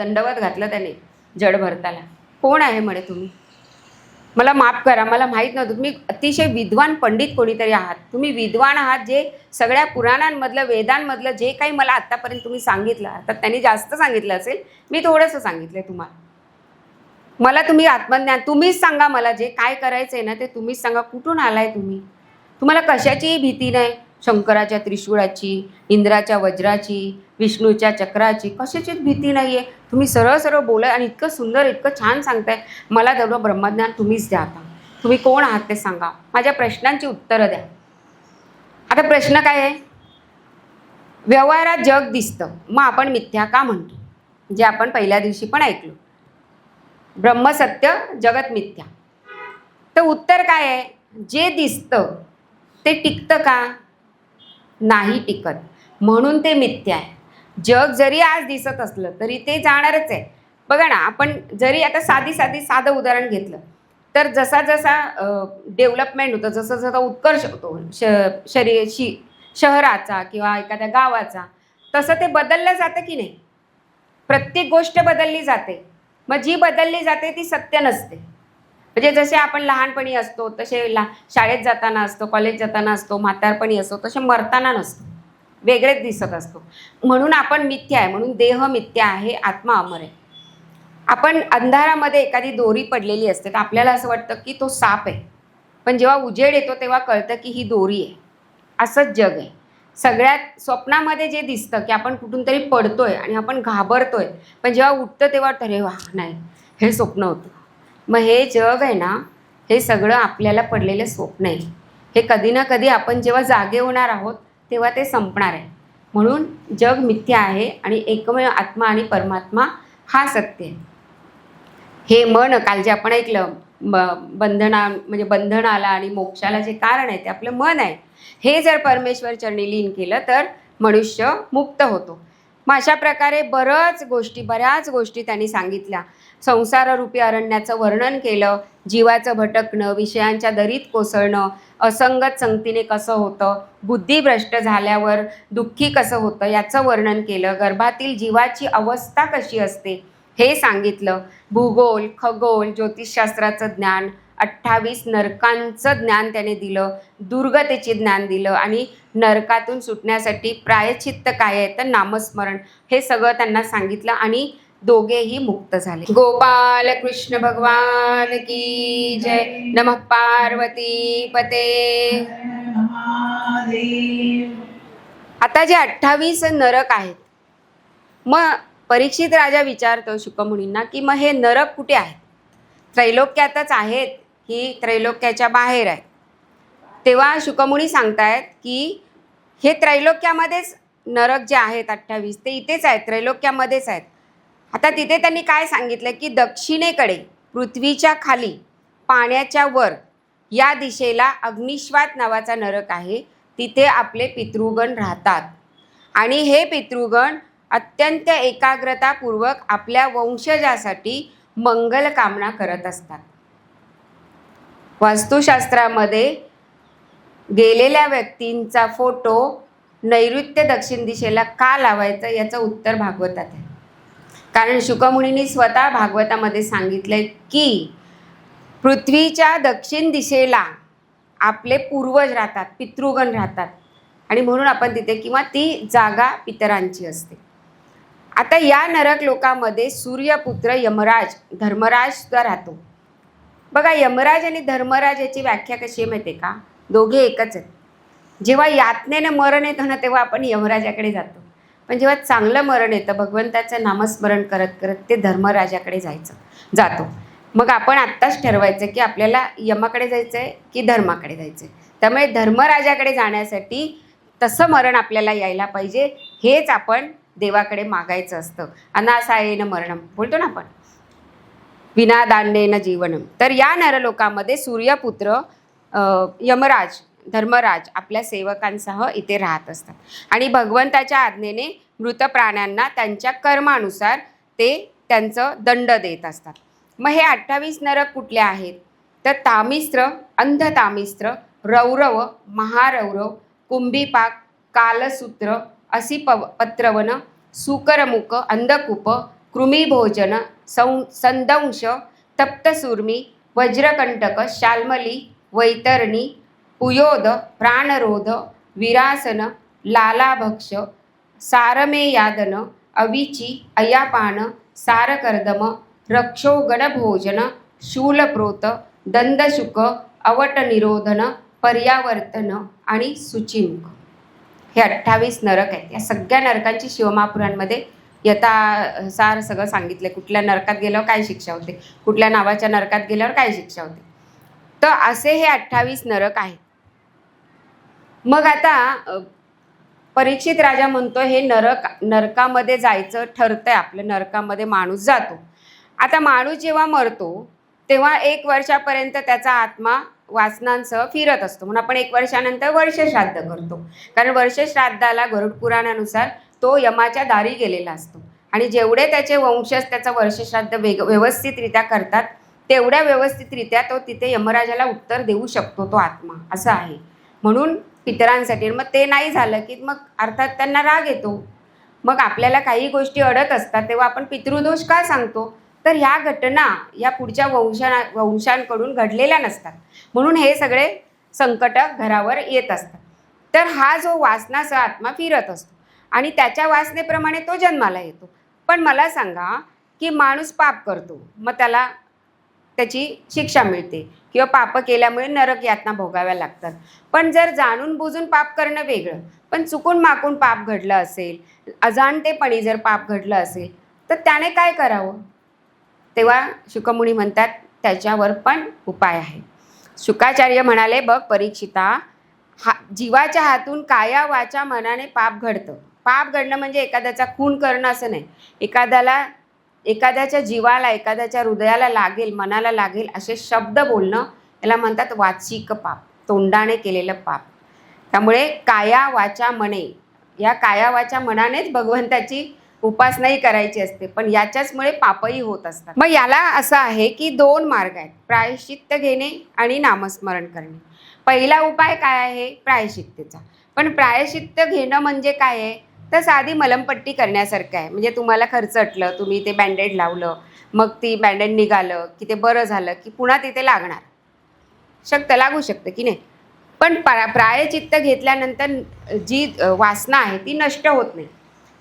दंडवत घातलं त्याने जड भरताला. कोण आहे म्हणे तुम्ही, मला माफ करा, मला माहीत नव्हतं. तुम्ही अतिशय विद्वान पंडित कोणीतरी आहात, तुम्ही विद्वान आहात. जे सगळ्या पुराणांमधलं वेदांमधलं जे काही मला आत्तापर्यंत तुम्ही सांगितलं, आता त्यांनी जास्त सांगितलं असेल, मी थोडंसं सांगितलं आहे तुम्हाला. मला तुम्ही आत्मज्ञान तुम्हीच सांगा, मला जे काय करायचं आहे ना ते तुम्हीच सांगा. कुठून आलाय तुम्ही, तुम्हाला कशाचीही भीती नाही, शंकराच्या त्रिशूळाची, इंद्राच्या वज्राची, विष्णूच्या चक्राची कशाचीच भीती नाही आहे. तुम्ही सरळ सरळ बोला आणि इतकं सुंदर इतकं छान सांगताय. मला तेवढं ब्रह्मज्ञान तुम्हीच द्या. आता तुम्ही कोण आहात ते सांगा, माझ्या प्रश्नांची उत्तरं द्या. आता प्रश्न काय आहे, व्यवहारात जग दिसतं, मग आपण मिथ्या का म्हणतो, जे आपण पहिल्या दिवशी पण ऐकलो, ब्रह्मसत्य जगत मिथ्या. तर उत्तर काय आहे, जे दिसतं ते टिकतं का, नाही टिकत, म्हणून ते मिथ्या आहे. जग जरी आज दिसत असलं तरी ते जाणारच आहे. बघा ना, आपण जरी आता साधं उदाहरण घेतलं तर जसा जसा डेव्हलपमेंट होतं, जसं जसं उत्कर्ष होतो शहराचा किंवा एखाद्या गावाचा, तसं ते बदललं जातं की नाही. प्रत्येक गोष्ट बदलली जाते, मग जी बदलली जाते ती सत्य नसते. म्हणजे जसे आपण लहानपणी असतो तसे शाळेत जाताना असतो, कॉलेज जाताना असतो, म्हातारपणी असतो, तसे मरताना नसतो, वेगळेच दिसत असतो. म्हणून आपण मिथ्या आहे, म्हणून देह मिथ्या आहे, आत्मा अमर आहे. आपण अंधारामध्ये एखादी दोरी पडलेली असते तर आपल्याला असं वाटतं की तो साप आहे, पण जेव्हा उजेड येतो तेव्हा कळतं की ही दोरी आहे. असंच जग आहे. सगळ्यात स्वप्नामध्ये जे दिसतं की आपण कुठून तरी पडतोय आणि आपण घाबरतोय, पण जेव्हा उठतं तेव्हा अरे वा, नाही हे स्वप्न होतं. मग हे जग आहे ना, हे सगळं आपल्याला पडलेलं स्वप्न आहे. हे कधी ना कधी आपण जेव्हा जागे होणार आहोत तेव्हा ते संपणार आहे. म्हणून जग मिथ्या आहे आणि एकमेव आत्मा आणि परमात्मा हा सत्य आहे. हे मन काल जे आपण ऐकलं, म्हणजे बंधनाला आणि मोक्षाला जे कारण आहे ते आपलं मन आहे. हे जर परमेश्वर चरणी लीन केलं तर मनुष्य मुक्त होतो. मग अशा प्रकारे बऱ्याच गोष्टी त्यांनी सांगितल्या. संसाररूपी अरण्याचं वर्णन केलं, जीवाचं भटकणं, विषयांच्या दरीत कोसळणं, असंगत संगतीने कसं होतं, बुद्धिभ्रष्ट झाल्यावर दुःखी कसं होतं याचं वर्णन केलं, गर्भातील जीवाची अवस्था कशी असते हे सांगितलं, भूगोल, खगोल, ज्योतिषशास्त्राचं ज्ञान, 28 नरकांचं ज्ञान त्याने दिलं, दुर्गतीचे ज्ञान दिलं आणि नरकातून सुटण्यासाठी प्रायश्चित्त काय आहे तर नामस्मरण, हे सगळं त्यांना सांगितलं आणि दोघेही मुक्त झाले. गोपाल कृष्ण भगवान की जय. नमः पार्वती पते. आता जे 28 नरक आहेत, मग परीक्षित राजा विचारतो शुकमुनींना की मग हे नरक कुठे आहेत, त्रैलोक्यातच आहेत की त्रैलोक्याच्या बाहेर आहेत. तेव्हा शुकमुनी सांगतायत की हे त्रैलोक्यामध्येच नरक जे आहेत 28 ते इथेच आहेत, त्रैलोक्यामध्येच आहेत. आता तिथे त्यांनी काय सांगितलं की दक्षिणेकडे पृथ्वीच्या खाली पाण्याच्या वर या दिशेला अग्निश्वात नावाचा नरक आहे. तिथे आपले पितृगण राहतात आणि हे पितृगण अत्यंत एकाग्रतापूर्वक आपल्या वंशजासाठी मंगल कामना करत असतात. वास्तुशास्त्रामध्ये गेलेल्या व्यक्तींचा फोटो नैऋत्य दक्षिण दिशेला का लावायचं याचं उत्तर भागवतात आहे. कारण शुकमुनींनी स्वतः भागवतामध्ये सांगितलंय की पृथ्वीच्या दक्षिण दिशेला आपले पूर्वज राहतात, पितृगण राहतात आणि म्हणून आपण तिथे, किंवा ती जागा पितरांची असते. आता या नरक लोकामध्ये सूर्यपुत्र यमराज, धर्मराज सुद्धा राहतो. बघा, यमराज आणि धर्मराज याची व्याख्या कशी आहे माहिती आहे का, दोघे एकच आहेत. जेव्हा यातनेनं मरण येतं ना तेव्हा आपण यमराजाकडे जातो, पण जेव्हा चांगलं मरण येतं भगवंताचं नामस्मरण करत करत ते धर्मराजाकडे जातो. मग आपण आत्ताच ठरवायचं की आपल्याला यमाकडे जायचं आहे की धर्माकडे जायचं आहे. त्यामुळे धर्मराजाकडे जाण्यासाठी तसं मरण आपल्याला यायला पाहिजे, हेच आपण देवाकडे मागायचं असतं. अनासायेन मरणम बोलतो ना आपण, विनादांडेन जीवनम. तर या नरलोकामध्ये सूर्यपुत्र यमराज, धर्मराज आपल्या सेवकांसह इथे राहत असतात आणि भगवंताच्या आज्ञेने मृत प्राण्यांना त्यांच्या कर्मानुसार ते त्यांचं दंड देत असतात. मग हे 28 नरक कुठले आहेत तर तामिस्त्र, अंधतामिस्त्र, रौरव, महारौरव, कुंभीपाक, कालसूत्र, पत्रवन, सुकरमुख, अंधकूप, कृमिभोजन, संदंश, तप्तसूर्मी, वज्रकंटक, शाल्मली, वैतरणी, पुयोद, प्राणरोध, विरासन, लालाभक्ष, सारमेयादन, अविची, अयापान, सारकर्दम, रक्षो गणभोजन, शूलप्रोत, दंदशुक, अवटनिरोधन, पर्यावर्तन आणि सुचिमुख. हे 28 नरक आहेत. या सगळ्या नरकांची शिवमहापुराणमध्ये यथासार सगळं सांगितलं. कुठल्या नरकात गेल्यावर काय शिक्षा होते, कुठल्या नावाच्या नरकात गेल्यावर काय शिक्षा होते. तर असे हे 28 नरक आहेत. मग आता परीक्षित राजा म्हणतो हे नरकामध्ये जायचं ठरतंय आपलं. नरकामध्ये माणूस जातो. आता माणूस जेव्हा मरतो तेव्हा 1 वर्षापर्यंत त्याचा आत्मा वासनांसह फिरत असतो. म्हणून आपण 1 वर्षानंतर वर्षश्राद्ध करतो. कारण वर्षश्राद्धाला गरुड पुराणानुसार तो यमाच्या दारी गेलेला असतो आणि जेवढे त्याचे वंशज त्याचं वर्षश्राद्ध व्यवस्थितरित्या करतात तेवढ्या व्यवस्थितरित्या तो तिथे यमराजाला उत्तर देऊ शकतो तो आत्मा, असं आहे. म्हणून पितरांसाठी. मग ते नाही झालं की मग अर्थात त्यांना राग येतो. मग आपल्याला काही गोष्टी अडत असतात तेव्हा आपण पितृदोष का सांगतो, तर ह्या घटना या पुढच्या वंशांकडून घडलेल्या नसतात. म्हणून हे सगळे संकट घरावर येत असतात. तर हा जो वासनासह आत्मा फिरत असतो आणि त्याच्या वासनेप्रमाणे तो जन्माला येतो. पण मला सांगा की माणूस पाप करतो, मग त्याला त्याची शिक्षा मिळते किंवा पाप केल्यामुळे नरक यातना भोगाव्या लागतात. पण जर जाणून बुजून पाप करणं वेगळं, पण चुकून माकून पाप घडलं असेल, अजाणतेपणी जर पाप घडलं असेल तर त्याने काय करावं. तेव्हा शुकमुनी म्हणतात त्याच्यावर पण उपाय आहे. शुकाचार्य म्हणाले, बघ परीक्षिता, जीवाच्या हातून काया वाचा मनाने पाप घडतं. पाप घडणं म्हणजे एखाद्याचा खून करणं असं नाही. एखाद्याच्या जीवाला, एखाद्याच्या हृदयाला लागेल, मनाला लागेल असे शब्द बोलणं याला म्हणतात वाचिक पाप, तोंडाने केलेलं पाप. त्यामुळे काया वाचा मने, या काया वाचा मनानेच भगवंताची उपासनाही करायची असते, पण याच्याचमुळे पापही होत असतात. मग याला असं आहे की 2 मार्ग आहेत, प्रायश्चित्त घेणे आणि नामस्मरण करणे. पहिला उपाय काय आहे, प्रायश्चित्तेचा. पण प्रायश्चित्त घेणं म्हणजे काय आहे, तर साधी मलमपट्टी करण्यासारखं आहे. म्हणजे तुम्हाला खर्चटलं, तुम्ही ते बँडेड लावलं, मग ती बँडेड निघालं की ते बरं झालं की पुन्हा तिथे लागू शकतं की नाही. पण प्रायश्चित्त घेतल्यानंतर जी वासना आहे ती नष्ट होत नाही.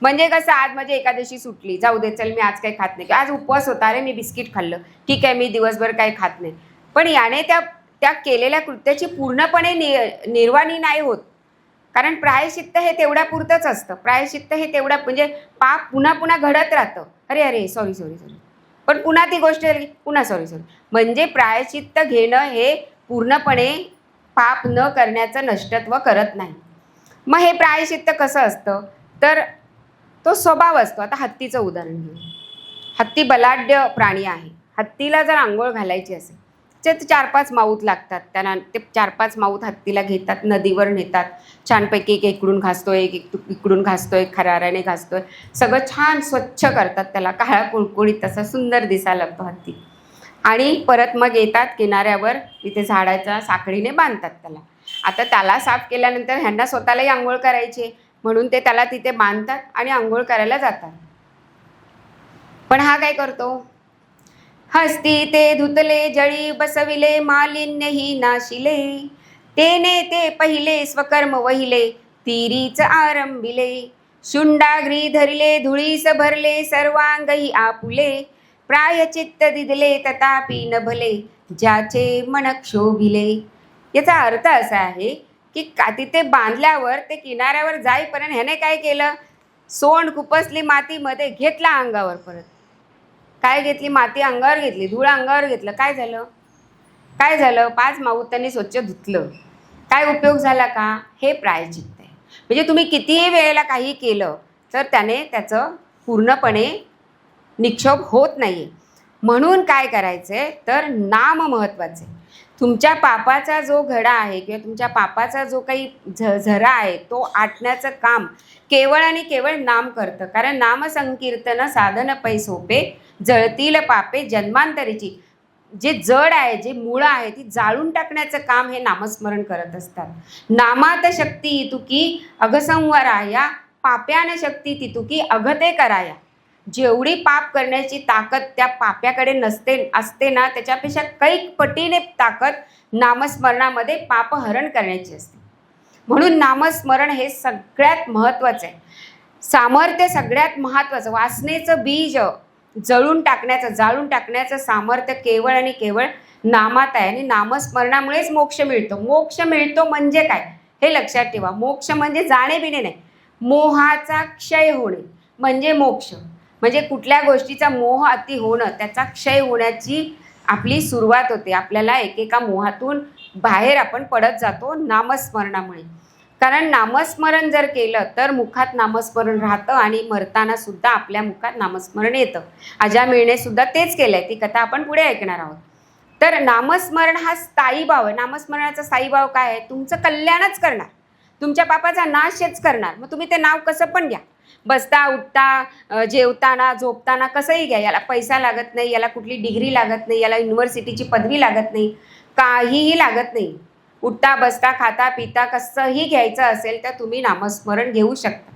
म्हणजे कसं, आज माझी एकादशी सुटली, जाऊ दे चल मी आज काही खात नाही, आज उपवास होता, अरे मी बिस्किट खाल्लं, ठीक आहे मी दिवसभर काही खात नाही. पण याने त्या केलेल्या कृत्याची पूर्णपणे निर्वाणी नाही होत. कारण प्रायश्चित्त हे तेवढ्यापुरतंच असतं. प्रायश्चित्त हे म्हणजे पाप पुन्हा पुन्हा घडत राहतं. अरे सॉरी, पण पुन्हा ती गोष्ट पुन्हा सॉरी. म्हणजे प्रायश्चित्त घेणं हे पूर्णपणे पाप न करण्याचं नष्टत्व करत नाही. मग हे प्रायश्चित्त कसं असतं, तर तो स्वभाव असतो. आता हत्तीचं उदाहरण घेऊ. हत्ती बलाढ्य प्राणी आहे. हत्तीला जर आंघोळ घालायची असेल तर 4-5 माऊत लागतात. त्यांना ते 4-5 माऊत हत्तीला घेतात, नदीवर नेतात, छानपैकी एक इकडून घासतोय, एक इकडून घासतोय, खराऱ्याने घासतोय, सगळं छान स्वच्छ करतात. त्याला काळा कुळकुळीत तसा सुंदर दिसायला लागतो हत्ती. आणि परत मग येतात किनाऱ्यावर, तिथे झाडाच्या साखळीने बांधतात त्याला. आता त्याला साफ केल्यानंतर ह्यांना स्वतःलाही आंघोळ करायची म्हणून ते त्याला तिथे बांधतात आणि आंघोळ करायला जातात. पण हा काय करतो, हस्ती ते धुतले जळी बसविले, मालिन्यही नाशिले, तेने ते पहिले स्वकर्म वहिले, तिरीच आरंभिले, शुंडाग्री धरिले धुळीस भरले, सर्वांगही आपुले, प्रायचित्त दिदले तथापि न भले, ज्याचे मन क्षोभिले. याचा अर्थ असा आहे की तिथे बांधल्यावर ते किनाऱ्यावर जाईपर्यंत ह्याने काय केलं, सोंड खुपसली मातीमध्ये, घेतला अंगावर. परत काय घेतली, माती अंगावर घेतली, धूळ अंगावर घेतलं. काय झालं 5 माऊत त्यांनी स्वच्छ धुतलं. काय उपयोग झाला का, हे प्रायचित्त आहे. म्हणजे तुम्ही कितीही वेळेला काही केलं तर त्याने त्याचं पूर्णपणे निक्षोभ होत नाही. म्हणून काय करायचंय, तर नाम महत्त्वाचे. तुमच्या पापाचा जो घडा आहे किंवा तुमच्या पापाचा जो काही झरा आहे तो आटण्याचं काम केवळ आणि केवळ नाम करतं. कारण नामसंकीर्तन साधन पै सोपे, जळतील पापे जन्मांतरीची. जे जड आहे, जे मूळ आहे, ती जाळून टाकण्याचं काम हे नामस्मरण करत असतात. नामात शक्ती तुकी अघसंवराया, पाप्यान शक्ती तितुकी अघते कराया. जेवढी पाप करण्याची ताकद त्या पाप्याकडे असते ना, त्याच्यापेक्षा कैक पटीने ताकद नामस्मरणामध्ये पापहरण करण्याची असते. म्हणून नामस्मरण हे सगळ्यात महत्त्वाचं आहे. सामर्थ्य सगळ्यात महत्त्वाचं, वासनेचं बीज जाळून टाकण्याचं सामर्थ्य केवळ आणि केवळ नामात आहे. आणि नामस्मरणामुळेच मोक्ष मिळतो. मोक्ष मिळतो म्हणजे काय हे लक्षात ठेवा. मोक्ष म्हणजे जाणे बिणे नाही, मोहाचा क्षय होणे म्हणजे मोक्ष. म्हणजे कुठल्या गोष्टीचा मोह अति होणं, त्याचा क्षय होण्याची आपली सुरुवात होते. आपल्याला एकेका मोहातून बाहेर आपण पडत जातो नामस्मरणामुळे. कारण नामस्मरण जर केलं तर मुखात नामस्मरण राहतं आणि मरताना सुद्धा आपल्या मुखात नामस्मरण येतं. अजामिळने सुद्धा तेच केलं आहे. ती कथा आपण पुढे ऐकणार आहोत. तर नामस्मरण हा स्थायी भाव आहे. नामस्मरणाचा स्थायी भाव काय आहे? तुमचं कल्याणच करणार, तुमच्या पापाचा नाशच करणार. मग तुम्ही ते नाव कसं पण घ्या, बसता उठता जेवताना झोपताना कसंही घ्या. याला पैसा लागत नाही, याला कुठली डिग्री लागत नाही, याला युनिव्हर्सिटीची पदवी लागत नाही, काहीही लागत नाही. उठता बसता खाता पिता कसंही घ्यायचं असेल तर तुम्ही नामस्मरण घेऊ शकता.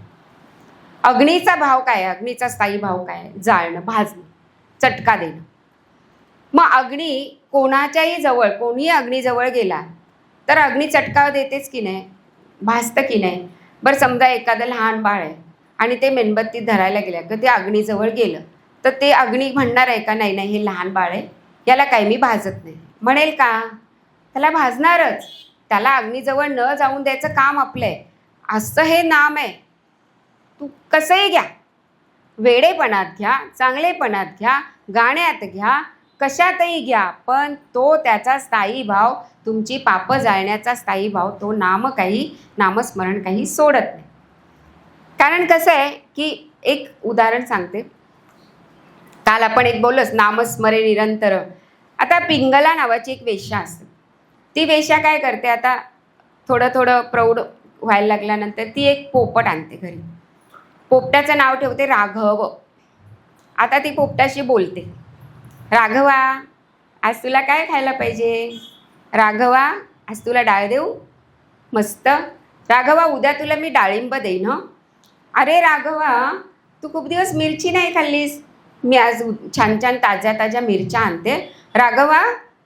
अग्नीचा भाव काय आहे? अग्नीचा स्थायी भाव काय आहे? जाळणं, भाजणं, चटका देणं. मग अग्नी कोणाच्याही जवळ, कोणीही अग्नीजवळ गेला तर अग्नी चटका देतेच की नाही, भाजतं की नाही. बरं समजा एखादं लहान बाळ आहे आणि ते मेणबत्ती धरायला गेलं तर ते अग्नीजवळ गेलं तर ते अग्नी म्हणणार आहे का नाही नाही हे लहान बाळ आहे, याला काही मी भाजत नाही म्हणेल का? त्याला भाजणारच. त्याला अग्नीजवळ न जाऊन द्यायचं काम आपलं आहे. असं हे नाम आहे. तू कसंही घ्या, वेडेपणात घ्या, चांगलेपणात घ्या, गाण्यात घ्या, कशातही घ्या, पण तो त्याचा स्थायी भाव, तुमची पापं जाळण्याचा स्थायी भाव, तो नामस्मरण काही सोडत नाही. कारण कसं आहे की एक उदाहरण सांगते. काल आपण एक बोललोच नामस्मरे निरंतर. आता पिंगला नावाची एक वेश्या असते. ती वेश्या काय करते, आता थोडं प्रौढ व्हायला लागल्यानंतर ती एक पोपट आणते घरी. पोपटाचं नाव ठेवते राघव. आता ती पोपटाशी बोलते, राघवा आज तुला काय खायला पाहिजे? राघवा आज तुला डाळ देऊ? मस्त. राघवा उद्या तुला मी डाळिंब देईन. हं. अरे राघवा तू खूप दिवस मिरची नाही खाल्लीस, मी आज छान छान ताज्या मिरच्या आणते. राघवा,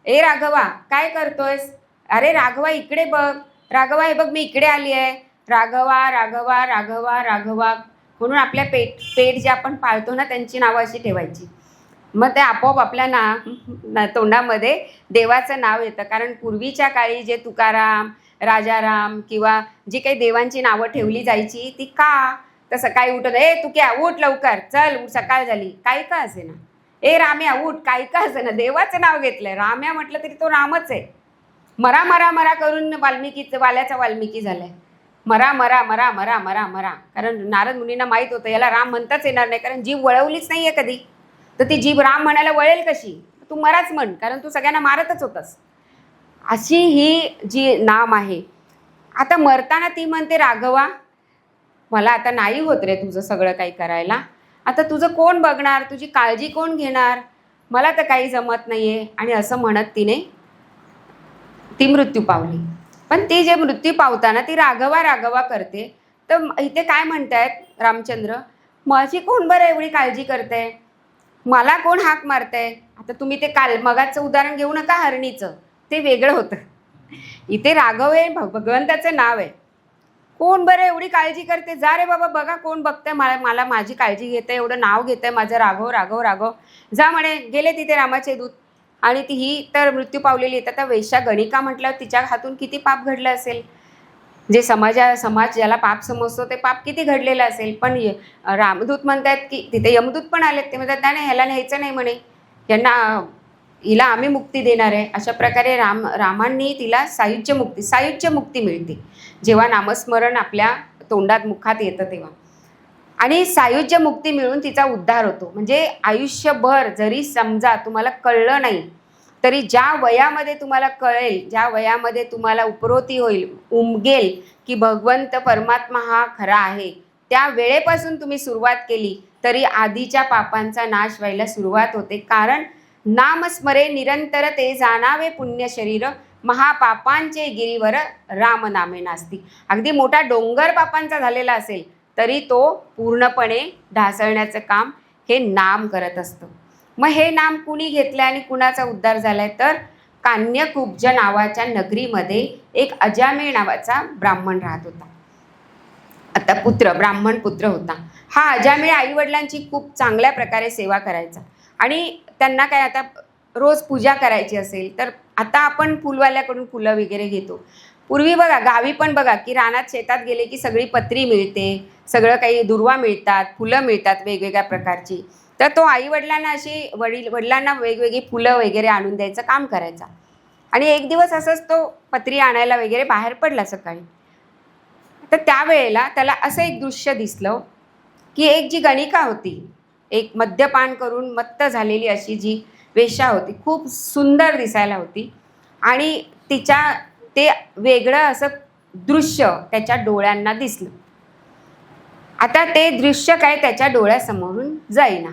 ए राघवा काय करतोयस? अरे राघवा इकडे बघ. राघवा हे बघ मी इकडे आली आहे. राघवा राघवा राघवा राघवा म्हणून आपल्या पेट जे आपण पाळतो ना त्यांची नावं अशी ठेवायची. मग ते आपोआप आपल्या तोंडामध्ये देवाचं नाव येतं. कारण पूर्वीच्या काळी जे तुकाराम, राजाराम किंवा जी काही देवांची नावं ठेवली जायची ती का, तर सकाळी उठत ए तुक्या उठ लवकर, चल सकाळ झाली, काही का असे ना. ए राम्या उठ, काही का असे ना. देवाचं नाव घेतलंय. राम्या म्हटलं तरी तो रामच आहे. मरा मरा मरा करून वाल्याचा वाल्मिकी झालाय. मरा मरा मरा मरा मरा मरा. कारण नारद मुनींना माहीत होतं याला राम म्हणताच येणार नाही, कारण जीभ वळवलीच नाही आहे कधी. तर ती जीभ राम म्हणायला वळेल कशी? तू मराच म्हण, कारण तू सगळ्यांना मारतच होतास. अशी ही जी नाम आहे. आता मरताना ती म्हणते राघवा मला आता नाही होत रे तुझं सगळं काही करायला. आता तुझं कोण बघणार, तुझी काळजी कोण घेणार, मला तर काही जमत नाही आहे. आणि असं म्हणत ती मृत्यू पावली. पण ती जे मृत्यू पावताना ती राघवा राघवा करते. तर इथे काय म्हणतायत रामचंद्र, माझी कोण बरं एवढी काळजी करते, मला कोण हाक मारतंय? आता तुम्ही ते मगाचं उदाहरण घेऊ नका हरणीचं, ते वेगळं होतं. इथे राघव हे भगवंताचं नाव आहे. कोण बरं एवढी काळजी करते, जा रे बाबा बघा कोण बघतंय मला माझी काळजी घेतं, एवढं नाव घेतं आहे माझं राघव राघव राघव. जा म्हणे. गेले तिथे रामाचे दूत आणि ती ही तर मृत्यू पावलेली आहे. आता वेश्या गणिका म्हटल्यावर तिच्या हातून किती पाप घडलं असेल, जे समाज ज्याला पाप समजतो ते पाप किती घडलेलं असेल. पण रामदूत म्हणतात की तिथे यमदूत पण आलेत, ते म्हणतात नाही ह्याला न्यायचं नाही म्हणे, हिला आम्ही मुक्ती देणार आहे. अशा प्रकारे रामांनी तिला सायुज्य मुक्ती मिळते जेव्हा नामस्मरण आपल्या तोंडात मुखात येतं तेव्हा. आणि सायुज्य मुक्ती मिळून तिचा उद्धार होतो. म्हणजे आयुष्यभर जरी समजा तुम्हाला कळलं नाही तरी ज्या वयामध्ये तुम्हाला कळेल, ज्या वयामध्ये तुम्हाला उपरोती होईल, उमगेल की भगवंत परमात्मा हा खरा आहे, त्या वेळेपासून तुम्ही सुरुवात केली तरी आधीच्या पापांचा नाश व्हायला सुरुवात होते. कारण नामस्मरे निरंतर ते जाणावे पुण्य शरीर, महापापांचे गिरीवर राम नामे नास्ती. अगदी मोठा डोंगर पापांचा झालेला असेल तरी तो पूर्णपणे ढासळण्याचं काम हे नाम करत असतं. मग हे नाम कुणी घेतलं आणि कुणाचा उद्धार झालाय, तर कान्यकुब्ज नावाच्या नगरीमध्ये एक अजामिळ नावाचा ब्राह्मण राहत होता. आता ब्राह्मण पुत्र होता. हा अजामिळ आईवडिलांची खूप चांगल्या प्रकारे सेवा करायचा आणि त्यांना काय आता रोज पूजा करायची असेल तर आता आपण फुलवाल्याकडून फुलं वगैरे घेतो. पूर्वी बघा गावी पण बघा की रानात शेतात गेले की सगळी पत्री मिळते, सगळं काही दुर्वा मिळतात, फुलं मिळतात वेगवेगळ्या प्रकारची. तर तो आईवडिलांना अशी वडिलांना वेगवेगळी फुलं वगैरे आणून द्यायचं काम करायचा. आणि एक दिवस असंच तो पत्री आणायला वगैरे बाहेर पडला सकाळी. तर त्यावेळेला त्याला असं एक दृश्य दिसलं की एक जी गणिका होती, एक मद्यपान करून मत्त झालेली अशी जी वेश्या होती, खूप सुंदर दिसायला होती आणि तिच्या ते वेगळं असं दृश्य त्याच्या डोळ्यांना दिसलं. आता ते दृश्य काय त्याच्या डोळ्यासमोरून जाईना.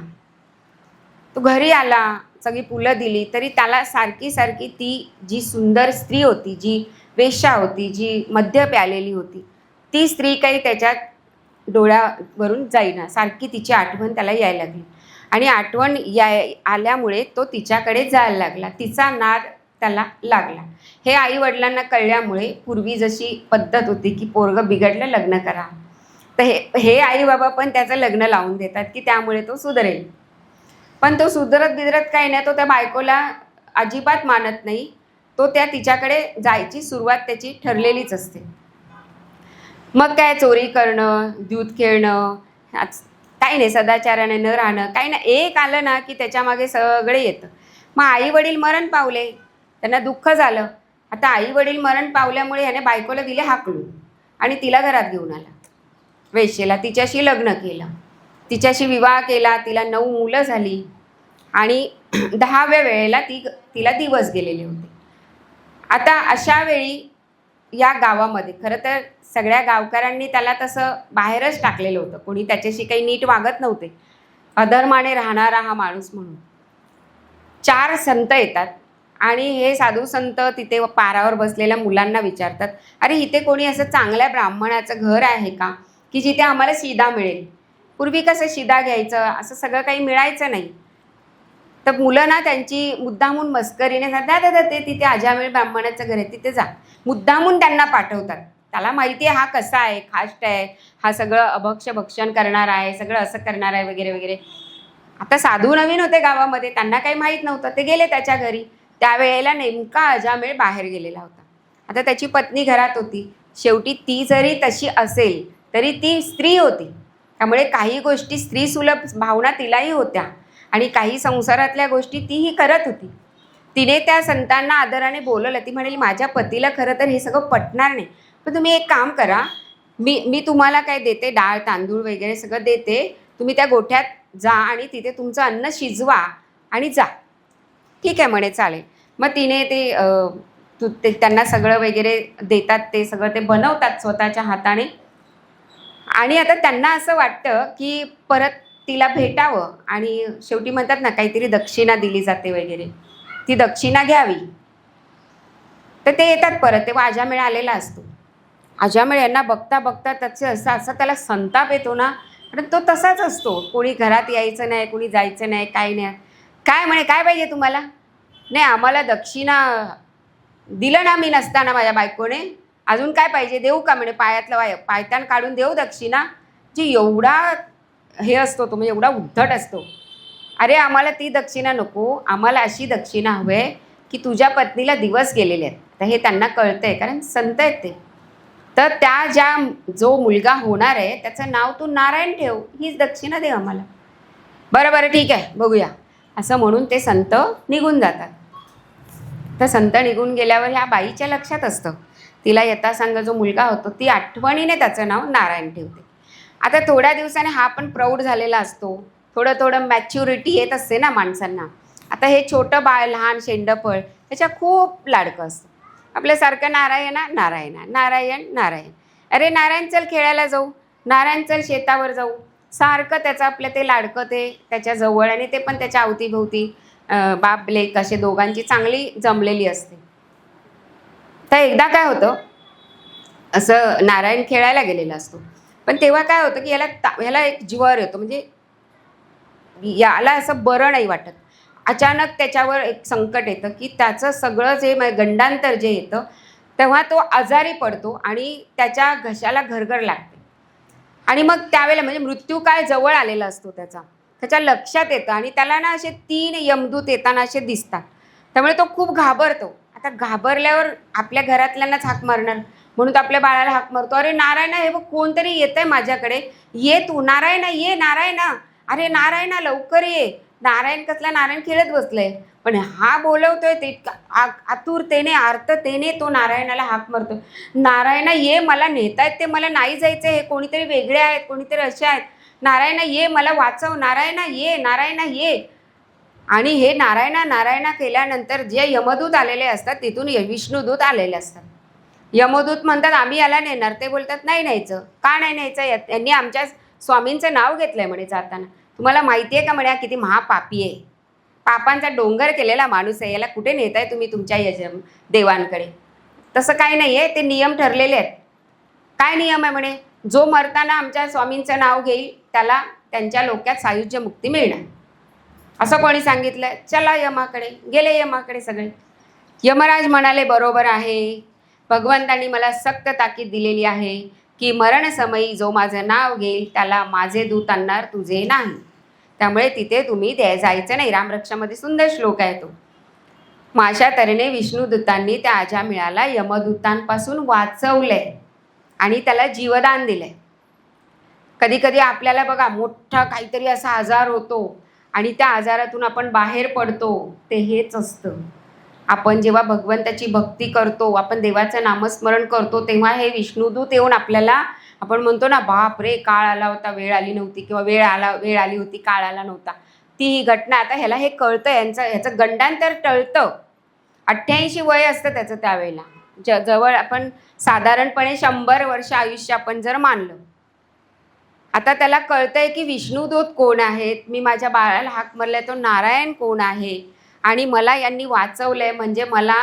तो घरी आला, सगळी फुलं दिली तरी त्याला सारखी सारखी ती जी सुंदर स्त्री होती, जी वेश्या होती, जी मद्य प्यालेली होती, ती स्त्री काही त्याच्या डोळ्यावरून जाईना. सारखी तिची आठवण त्याला यायला लागली आणि आठवण आल्यामुळे तो तिच्याकडे जायला लागला. तिचा नाद त्याला लागला. हे आईवडिलांना कळल्यामुळे पूर्वी जशी पद्धत होती की पोरगं बिघडलं लग्न करा, तर हे आई बाबा पण त्याचं लग्न लावून देतात की त्यामुळे तो सुधरेल. पण तो सुधरत बिधरत काही नाही. तो त्या बायकोला अजिबात मानत नाही. तो तिच्याकडे जायची सुरुवात त्याची ठरलेलीच असते. मग काय चोरी करणं, दूध खेळणं, काही नाही, सदाचाराने न राहणं, काही नाही. एक आलं ना की त्याच्यामागे सगळे येतं. मग आई वडील मरण पावले, त्यांना दुःख झालं. आता आई वडील मरण पावल्यामुळे ह्याने बायकोला दिले हाकलून आणि तिला घरात घेऊन आला वेश्येला. तिच्याशी लग्न केलं, तिच्याशी विवाह केला, तिला 9 मुलं झाली आणि 10व्या वेळेला तिला दिवस गेलेले होते. आता अशा वेळी या गावामध्ये खरं तर सगळ्या गावकऱ्यांनी त्याला तसं बाहेरच टाकलेलं होतं. कोणी त्याच्याशी काही नीट वागत नव्हते. अधर्माने राहणारा हा माणूस म्हणून. 4 संत येतात आणि हे साधू संत तिथे पारावर बसलेल्या मुलांना विचारतात, अरे इथे कोणी असं चांगल्या ब्राह्मणाचं घर आहे का की जिथे आम्हाला शिदा मिळेल? पूर्वी कसं शिदा घ्यायचं असं सगळं काही मिळायचं नाही. तर मुलं ना त्यांची मुद्दामून मस्करीने सांगतात, दादा ते तिथे अजामिळ ब्राह्मणाचं घर आहे, तिथे जा. मुद्दामून त्यांना पाठवतात. त्याला माहिती आहे हा कसा आहे, खाष्ट आहे, हा सगळं अभक्ष भक्षण करणार आहे, सगळं असं करणार आहे वगैरे वगैरे. आता साधू नवीन होते गावामध्ये, त्यांना काही माहीत नव्हतं. ते गेले त्याच्या घरी. त्यावेळेला नेमका अजामिळ बाहेर गेलेला होता. आता त्याची पत्नी घरात होती. शेवटी ती जरी तशी असेल तरी ती स्त्री होती, त्यामुळे काही गोष्टी स्त्रीसुलभ भावना तिलाही होत्या आणि काही संसारातल्या गोष्टी तीही करत होती. तिने त्या संतांना आदराने बोलवलं. ती म्हणाली, माझ्या पतीला खरं तर हे सगळं पटणार नाही, पण तुम्ही एक काम करा, मी तुम्हाला काय देते, डाळ तांदूळ वगैरे सगळं देते, तुम्ही त्या गोठ्यात जा आणि तिथे तुमचं अन्न शिजवा आणि जा. ठीक आहे म्हणे, चालेल. मग तिने ते त्यांना सगळं वगैरे देतात, ते सगळं ते बनवतात स्वतःच्या हाताने. आणि आता त्यांना असं वाटतं की परत तिला भेटावं आणि शेवटी म्हणतात ना काहीतरी दक्षिणा दिली जाते वगैरे, ती दक्षिणा घ्यावी. तर ते येतात परत. तेव्हा अजामिळ आलेला असतो. अजामिळ यांना बघता बघता त्याचं असा त्याला संताप येतो ना, कारण तो तसाच असतो. कोणी घरात यायचं नाही, कोणी जायचं नाही, काही नाही. काय म्हणे, काय पाहिजे तुम्हाला? नाही, आम्हाला दक्षिणा दिलं ना मी नसताना माझ्या बायकोने, अजून काय पाहिजे, देऊ का म्हणे, पायातलं पायतान काढून देऊ दक्षिणा? जी एवढा हे असतो तो, म्हणजे एवढा उद्धट असतो. अरे आम्हाला ती दक्षिणा नको, आम्हाला अशी दक्षिणा हवी आहे की तुझ्या पत्नीला दिवस गेलेले आहेत. तर हे त्यांना कळतंय कारण संत आहेत ते. तर जो मुलगा होणार आहे त्याचं नाव तू नारायण ठेव, हीच दक्षिणा दे आम्हाला. बरं बरं ठीक आहे, बघूया, असं म्हणून ते संत निघून जातात. तर संत निघून गेल्यावर ह्या बाईच्या लक्षात असतं, तिला यथासांग जो मुलगा होतो ती आठवणीने त्याचं नाव नारायण ठेवते. आता थोड्या दिवसाने हा पण प्रौढ झालेला असतो, थोडं थोडं मॅच्युरिटी येत असते ना माणसांना. आता हे छोटं बाळ, लहान शेंडफळ, त्याच्या खूप लाडकं असतं. आपल्यासारखं नारायणा नारायणा नारायण नारायण, अरे नारायण चल खेळायला जाऊ, नारायण चल शेतावर जाऊ, सारखं त्याचं आपलं ते लाडकं ते त्याच्याजवळ, आणि ते पण त्याच्या अवतीभोवती बाप लेक असे दोघांची चांगली जमलेली असते. तर एकदा काय होतं, असं नारायण खेळायला गेलेला असतो. पण तेव्हा काय होतं की ह्याला एक ज्वर येतो, म्हणजे याला असं बरं नाही वाटत. अचानक त्याच्यावर एक संकट येतं की त्याचं सगळं जे गंडांतर जे येतं तेव्हा तो आजारी पडतो आणि त्याच्या घशाला घरघर लागते. आणि मग त्यावेळेला म्हणजे मृत्यू काळ जवळ आलेला असतो त्याच्या लक्षात येतं आणि त्याला ना असे 3 यमदूत येताना असे दिसतात. त्यामुळे तो खूप घाबरतो. आता घाबरल्यावर आपल्या घरातल्यांनाच हाक मारणार, म्हणून तो आपल्या बाळाला हाक मारतो, अरे नारायणा हे बघ कोणतरी येतंय माझ्याकडे, ये तू नारायणा, ये नारायणा, अरे नारायणा लवकर ये. नारायण कसला नारायण खेळत बसलंय, पण हा बोलवतोय ते आतुरतेने आर्ततेने तो नारायणाला हाक मारतो, नारायणा ये, मला नेतायत ते, मला नाही जायचं, हे कोणीतरी वेगळे आहेत, कोणीतरी असे आहेत, नारायणा ये, मला वाचव, नारायणा ये, नारायणा ये. आणि हे नारायणा नारायणा केल्यानंतर जे यमदूत आलेले असतात तिथून विष्णुदूत आलेले असतात. यमदूत म्हणतात आम्ही याला नेणार, ते बोलतात नाही न्यायचं. का नाही न्यायचं, यांनी आमच्या स्वामींचं नाव घेतलंय म्हणे जाताना, तुम्हाला माहिती आहे का म्हणे किती महापापी आहे, पापांचा डोंगर केलेला माणूस आहे, याला कुठे नेताय तुम्ही तुमच्या देवांकडे. तसं काही नाही आहे, ते नियम ठरलेले आहेत. काय नियम आहे म्हणे, जो मरताना आमच्या स्वामींचं नाव घेईल त्याला त्यांच्या लोक्यात सायुज्य मुक्ती मिळणार. असं कोणी सांगितलं? चला यमाकडे. गेले यमाकडे सगळे. यमराज म्हणाले बरोबर आहे, भगवंतांनी मला सक्त ताकीद दिलेली आहे की मरणसमयी जो माझं नाव घेईल त्याला माझे दूत आणणार, तुझे नाही. त्यामुळे तिथे तुम्ही जायचं नाही. रामरक्षामध्ये सुंदर श्लोक आहे तो. मग अशा तऱ्हेने विष्णुदूतांनी त्या अजामिळाला यमदूतांपासून वाचवलंय आणि त्याला जीवदान दिलंय. कधी कधी आपल्याला बघा मोठा काहीतरी असा आजार होतो आणि त्या आजारातून आपण बाहेर पडतो, ते हेच असतं. आपण जेव्हा भगवंताची भक्ती करतो, आपण देवाचं नामस्मरण करतो, तेव्हा हे विष्णुदूत येऊन आपल्याला, आपण म्हणतो ना बाप रे काळ आला होता वेळ आली नव्हती, किंवा वेळ आली होती काळ आला नव्हता, ती ही घटना. आता ह्याला हे कळतं, ह्याचं गंडांतर टळतं. 88 वय असतं त्याचं त्यावेळेला. जवळ आपण साधारणपणे 100 वर्ष आयुष्य आपण जर मानलं. आता त्याला कळतंय की विष्णुदूत कोण आहेत, मी माझ्या बाळाला हाक मारलाय तो नारायण कोण आहे, आणि मला यांनी वाचवलंय, म्हणजे मला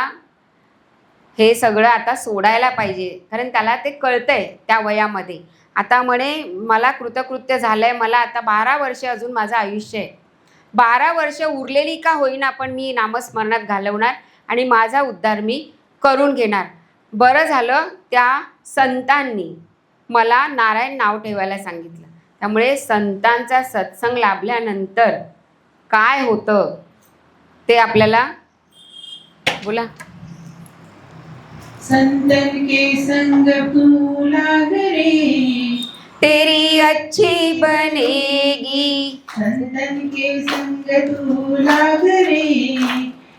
हे सगळं आता सोडायला पाहिजे. कारण त्याला ते कळतंय त्या वयामध्ये. आता म्हणे मला कृतकृत्य झालंय, मला आता 12 वर्ष अजून माझं आयुष्य आहे, 12 वर्ष उरलेली का होईना पण मी नामस्मरणात घालवणार आणि माझा उद्धार मी करून घेणार. बरं झालं त्या संतांनी मला नारायण नाव ठेवायला सांगितलं. त्यामुळे संतांचा सत्संग लाभल्यानंतर काय होतं ते आपल्याला बोला. संतन के संग तू लाग रे, तेरी अच्छी बनेगी. संतन के संग तू लाग रे,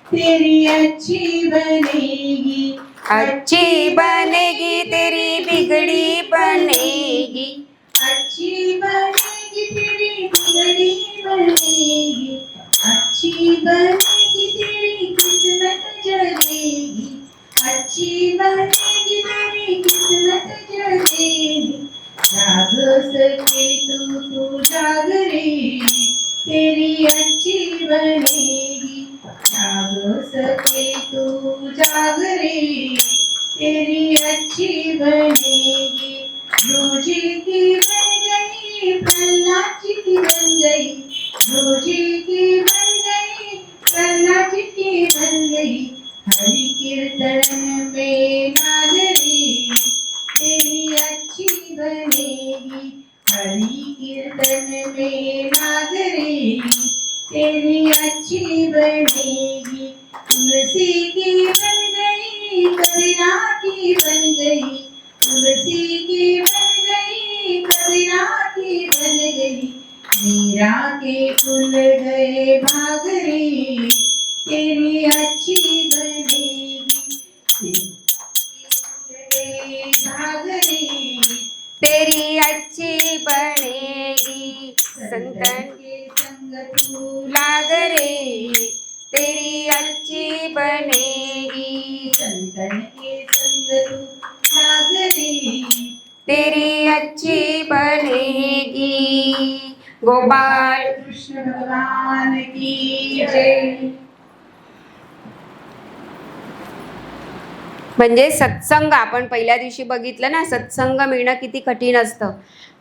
तेरी अच्छी बनेगी. अच्छी बनेगी तेरी बिगड़ी बनेगी. अच्छी बनेगी तेरी बिगड़ी बनेगी. अच्छी बनेगी तेरी किस्मत जलेगी. अच्छी बनेगी तेरी किस्मत जलेगी. जाग सके तू जाग रे, तेरी अच्छी बनेगी. जाग सके तू जाग रे, तेरी अच्छी बनेगी. रोजी की बन गई प्रहलाद की बन गई. रोजी की बन गई प्रहलाद की बन गई. हरि कीर्तन में नागरी, तेरी अच्छी बनेगी. हरि कीर्तन में नागरी, तेरी अच्छी बनेगी. तुलसी की बन गई कबीरा की बन गई. तुलसी की बन गई कबीरा की बन गई. मीरा के कुल गए भागरी, तेरी अच्छी बनेगी. भागरी, तेरी अच्छी बनेगी. संतन के संग तू लाग रे, तेरी अच्छी बनेगी. संतन के संग तू लाग रे, तेरी अच्छी बनेगी. गोपाल कृष्ण भगवान की जय. म्हणजे सत्संग आपण पहिल्या दिवशी बघितलं ना, सत्संग मिळणं किती कठीण असतं.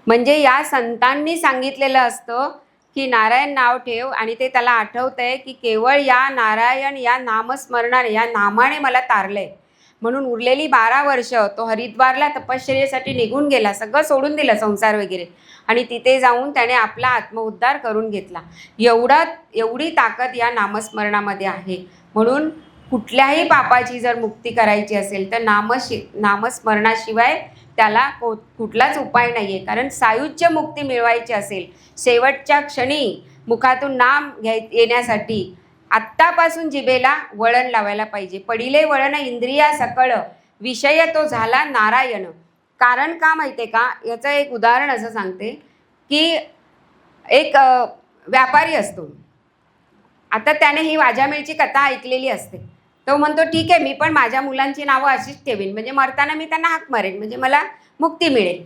म्हणजे या संतांनी सांगितलेलं असतं की नारायण नाव ठेव, आणि ते त्याला आठवतंय की केवळ या नारायण या नामस्मरणाने, या नामाने मला तारलंय. म्हणून उरलेली 12 वर्ष तो हरिद्वारला तपश्चर्येसाठी निघून गेला, सगळं सोडून दिलं संसार वगैरे, आणि तिथे जाऊन त्याने आपला आत्मउद्धार करून घेतला. एवढी ताकद या नामस्मरणामध्ये आहे. म्हणून कुठल्याही पापाची जर मुक्ती करायची असेल तर नामस्मरणाशिवाय त्याला कुठलाच उपाय नाही आहे. कारण सायुज्य मुक्ती मिळवायची असेल, शेवटच्या क्षणी मुखातून नाम येण्यासाठी आत्तापासून जिभेला वळण लावायला पाहिजे. पडिले वळण इंद्रिया सकळ, विषय तो झाला नारायण. कारण का माहिती आहे का, याचं एक उदाहरण असं सांगते की एक व्यापारी असतो. आता त्याने ही वाजामेळची कथा ऐकलेली असते. तो म्हणतो ठीक आहे, मी पण माझ्या मुलांची नावं अशीच ठेवीन, म्हणजे मरताना मी त्यांना हाक मारेन, म्हणजे मला मुक्ती मिळेल.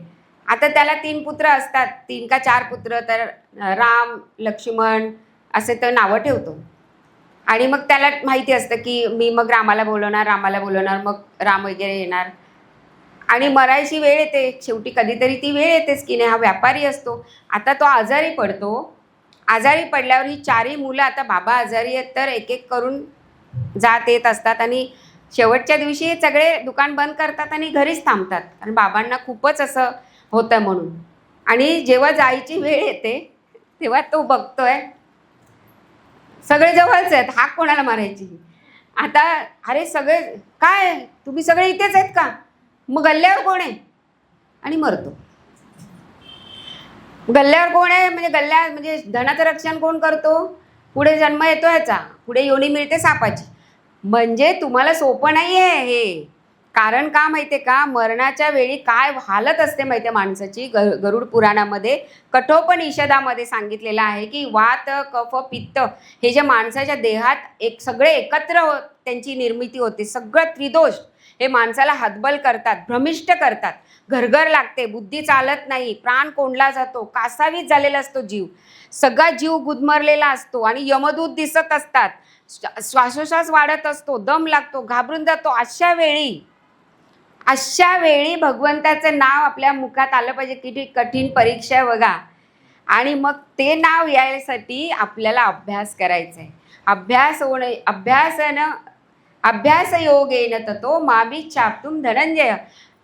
आता त्याला 3 पुत्र असतात, 3 का 4 पुत्र, तर राम, लक्ष्मण असे तर नावं ठेवतो. आणि मग त्याला माहिती असतं की मी मग रामाला बोलवणार, मग राम वगैरे येणार, आणि मरायची वेळ येते. शेवटी कधीतरी ती वेळ येतेच की नाही. हा व्यापारी असतो. आता तो आजारी पडतो. आजारी पडल्यावर ही 4ही मुलं, आता बाबा आजारी आहेत तर एक एक करून जात येत असतात, आणि शेवटच्या दिवशी हे सगळे दुकान बंद करतात आणि घरीच थांबतात, कारण बाबांना खूपच असं होतं म्हणून. आणि जेव्हा जायची वेळ येते तेव्हा तो बघतोय सगळे जवळच आहेत, हाक कोणाला मारायची. आता अरे सगळे काय, तुम्ही सगळे इथेच आहेत का, मग गल्ल्यावर कोण आहे, आणि मरतो. गल्ल्यावर कोण आहे म्हणजे धनाचं रक्षण कोण करतो, पुढे जन्म येतो ह्याचा, पुढे योनी मिळते सापाची. म्हणजे तुम्हाला सोपं नाही आहे हे. कारण का माहिती आहे का, मरणाच्या वेळी काय हालत असते माहिती आहे माणसाची. गरुड पुराणामध्ये कठोपनिषदामध्ये सांगितलेलं आहे की वात, कफ, पित्त हे जे माणसाच्या देहात सगळे एकत्र त्यांची निर्मिती होते. सगळं त्रिदोष हे माणसाला हतबल करतात, भ्रमिष्ट करतात, घरघर लागते, बुद्धी चालत नाही, प्राण कोंडला जातो, कासावीस झालेला असतो जीव, सगळा जीव गुदमरलेला असतो, आणि यमदूत दिसत असतात, श्वासोश्वास वाढत असतो, दम लागतो, घाबरून जातो. अशा वेळी भगवंताचं नाव आपल्या मुखात आलं पाहिजे. किती कठीण परीक्षा आहे बघा. आणि मग ते नाव यायसाठी आपल्याला अभ्यास करायचा आहे. अभ्यास योगेन ततो माभिच्छाप्तुं धनंजय.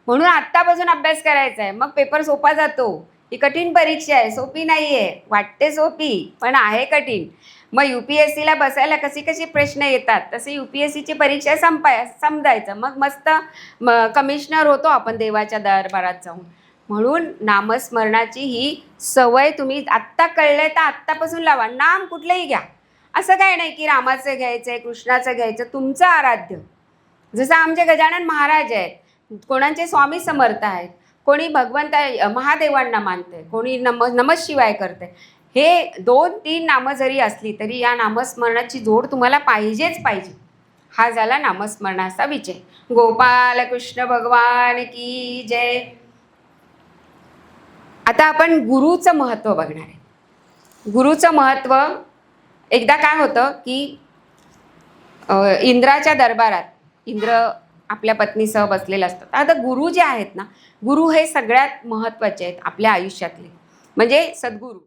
म्हणून आत्तापासून अभ्यास करायचा आहे, मग पेपर सोपा जातो. ही कठीण परीक्षा आहे, सोपी नाही आहे. वाटते सोपी पण आहे कठीण. मग UPSCला बसायला कशी प्रश्न येतात, तसे UPSCची परीक्षा समजायचं, मग मस्त कमिशनर होतो आपण देवाच्या दरबारात जाऊन. म्हणून नामस्मरणाची ही सवय तुम्ही आत्ता कळलंय तर आत्तापासून लावा. नाम कुठलंही घ्या, असं काय नाही की रामाचं घ्यायचं आहे, कृष्णाचं घ्यायचं, तुमचं आराध्य. जसं आमचे गजानन महाराज आहेत, कोणाचे स्वामी समर्थ आहेत, कोणी भगवंत महादेवांना मानते, कोणी नमःशिवाय करते. हे 2-3 नामं जरी असली तरी या नामस्मरणाची जोड तुम्हाला पाहिजेच पाहिजे. हा झाला नामस्मरणाचा विजय. गोपाल कृष्ण भगवान की जय. आता आपण गुरुचं महत्त्व बघणार आहे. गुरुचं महत्त्व, एकदा काय होतं की इंद्राच्या दरबारात इंद्र आपल्या पत्नीसह बसलेला असतात. आता गुरु जे आहेत ना, गुरु हे सगळ्यात महत्त्वाचे आहेत आपल्या आयुष्यातले, म्हणजे सद्गुरू.